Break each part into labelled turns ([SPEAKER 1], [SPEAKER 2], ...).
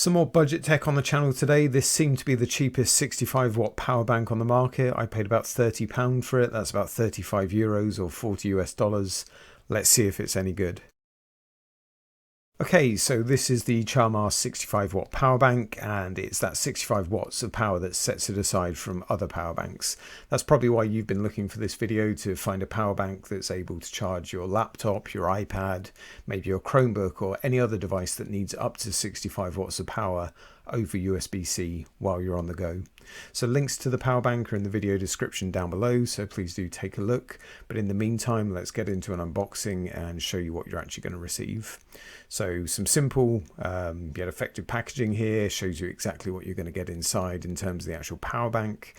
[SPEAKER 1] Some more budget tech on the channel today. This seemed to be the cheapest 65-watt power bank on the market. I paid about £30 for it. That's about €35 or 40 US dollars. Let's see if it's any good. Okay, so this is the Charmast 65-watt power bank, and it's that 65 watts of power that sets it aside from other power banks. That's probably why you've been looking for this video, to find a power bank that's able to charge your laptop, your iPad, maybe your Chromebook, or any other device that needs up to 65 watts of power over USB-C while you're on the go. So links to the power bank are in the video description down below, so please do take a look. But in the meantime, let's get into an unboxing and show you what you're actually going to receive. So some simple yet effective packaging here, shows you exactly what you're going to get inside in terms of the actual power bank.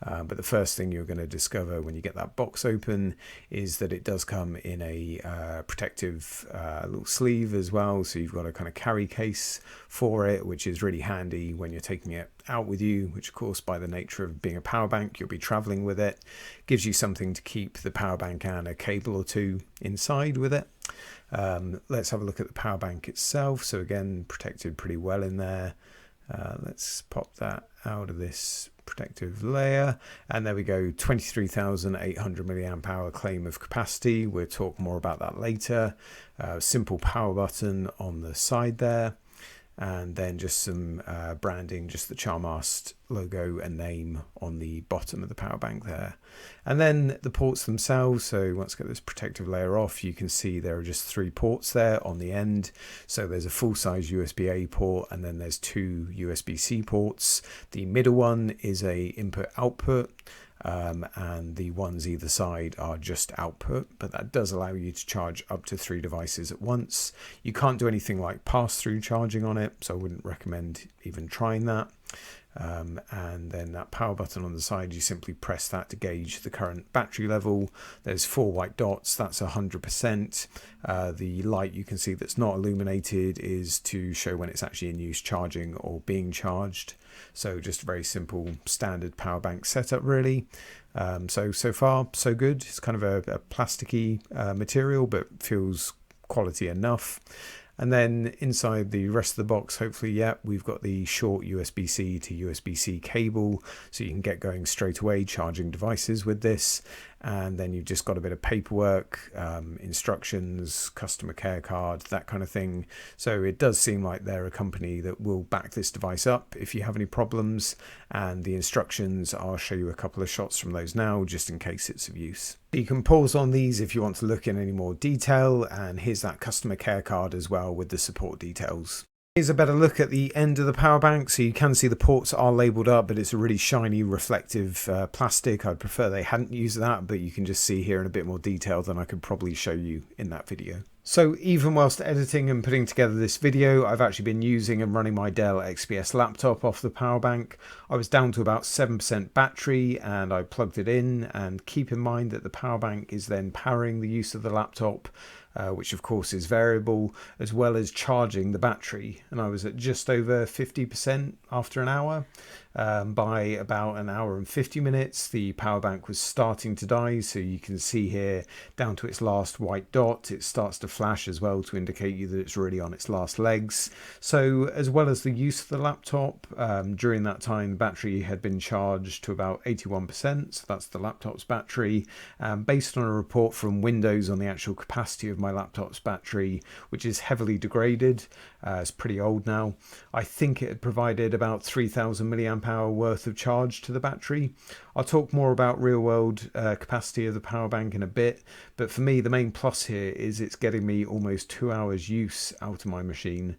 [SPEAKER 1] But the first thing you're going to discover when you get that box open is that it does come in a protective little sleeve as well. So you've got a kind of carry case for it, which is really handy when you're taking it out with you, which of course, by the nature of being a power bank, you'll be traveling with it. Gives you something to keep the power bank and a cable or two inside with it. Let's have a look at the power bank itself. So again, protected pretty well in there. Let's pop that out of this protective layer, and there we go. 23,800 milliamp hour claim of capacity. We'll talk more about that later. Simple power button on the side there, and then just some branding, just the Charmast logo and name on the bottom of the power bank there. And then the ports themselves. So once I get this protective layer off, you can see there are just 3 ports there on the end. So there's a full-size USB-A port, and then there's 2 USB-C ports. The middle one is a input-output. And the ones either side are just output, but that does allow you to charge up to 3 devices at once. You can't do anything like pass-through charging on it, so I wouldn't recommend even trying that. And then that power button on the side, you simply press that to gauge the current battery level. There's 4 white dots, that's 100%. The light you can see that's not illuminated is to show when it's actually in use charging or being charged. So just a very simple standard power bank setup really. So far so good. It's kind of a plasticky material, but feels quality enough. And then inside the rest of the box, hopefully, yeah, we've got the short USB-C to USB-C cable, so you can get going straight away charging devices with this. And then you've just got a bit of paperwork, instructions, customer care card, that kind of thing. So it does seem like they're a company that will back this device up if you have any problems. And the instructions, I'll show you a couple of shots from those now, just in case it's of use. You can pause on these if you want to look in any more detail. And here's that customer care card as well with the support details. Here's a better look at the end of the power bank. So you can see the ports are labelled up, but it's a really shiny reflective plastic. I'd prefer they hadn't used that, but you can just see here in a bit more detail than I could probably show you in that video. So even whilst editing and putting together this video, I've actually been using and running my Dell XPS laptop off the power bank. I was down to about 7% battery and I plugged it in, and keep in mind that the power bank is then powering the use of the laptop, which of course is variable, as well as charging the battery. And I was at just over 50% after an hour. By about an hour and 50 minutes, the power bank was starting to die. So you can see here down to its last white dot, it starts to flash as well to indicate you that it's really on its last legs. So as well as the use of the laptop, during that time, the battery had been charged to about 81%. So that's the laptop's battery. Based on a report from Windows on the actual capacity of my laptop's battery, which is heavily degraded, it's pretty old now, I think it had provided about 3,000 milliamp hour worth of charge to the battery. I'll talk more about real world capacity of the power bank in a bit, but for me the main plus here is it's getting me almost 2 hours use out of my machine,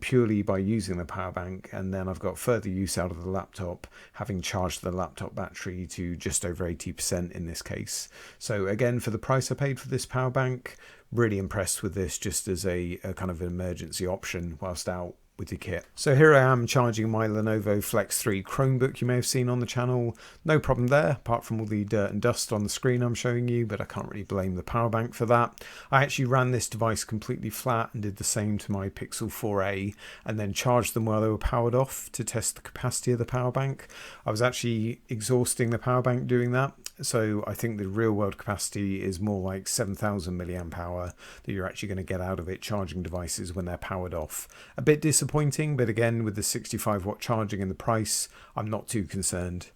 [SPEAKER 1] purely by using the power bank. And then I've got further use out of the laptop, having charged the laptop battery to just over 80% in this case. So again, for the price I paid for this power bank, really impressed with this just as a kind of an emergency option whilst out with the kit. So here I am charging my Lenovo Flex 3 Chromebook you may have seen on the channel. No problem there, apart from all the dirt and dust on the screen I'm showing you, but I can't really blame the power bank for that. I actually ran this device completely flat and did the same to my Pixel 4a, and then charged them while they were powered off to test the capacity of the power bank. I was actually exhausting the power bank doing that, so I think the real world capacity is more like 7,000 milliamp hour that you're actually going to get out of it charging devices when they're powered off. A bit disappointing disappointing, but again, with the 65-watt charging and the price, I'm not too concerned.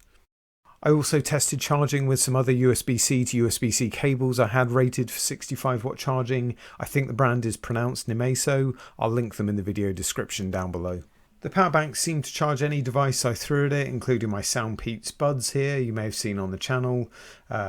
[SPEAKER 1] I also tested charging with some other USB-C to USB-C cables I had rated for 65-watt charging. I think the brand is pronounced Nimeso. I'll link them in the video description down below. The power bank seemed to charge any device I threw at it, including my Soundpeats buds here, you may have seen on the channel.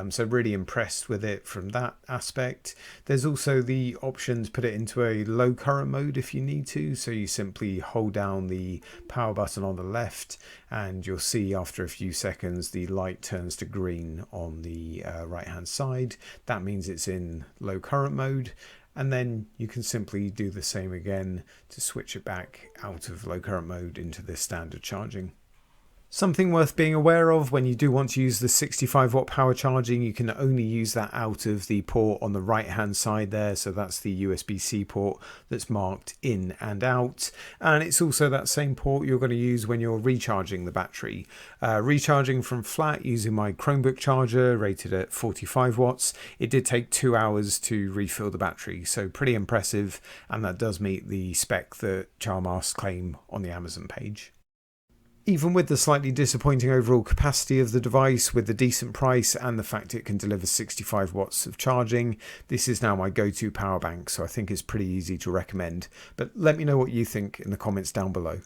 [SPEAKER 1] So really impressed with it from that aspect. There's also the option to put it into a low current mode if you need to. So you simply hold down the power button on the left and you'll see after a few seconds the light turns to green on the right hand side. That means it's in low current mode. And then you can simply do the same again to switch it back out of low current mode into the standard charging. Something worth being aware of when you do want to use the 65-watt power charging, you can only use that out of the port on the right hand side there. So that's the USB-C port that's marked in and out. And it's also that same port you're going to use when you're recharging the battery. Recharging from flat using my Chromebook charger rated at 45 watts, it did take 2 hours to refill the battery. So pretty impressive, and that does meet the spec that Charmast claim on the Amazon page. Even with the slightly disappointing overall capacity of the device, with the decent price and the fact it can deliver 65 watts of charging, this is now my go-to power bank, so I think it's pretty easy to recommend. But let me know what you think in the comments down below.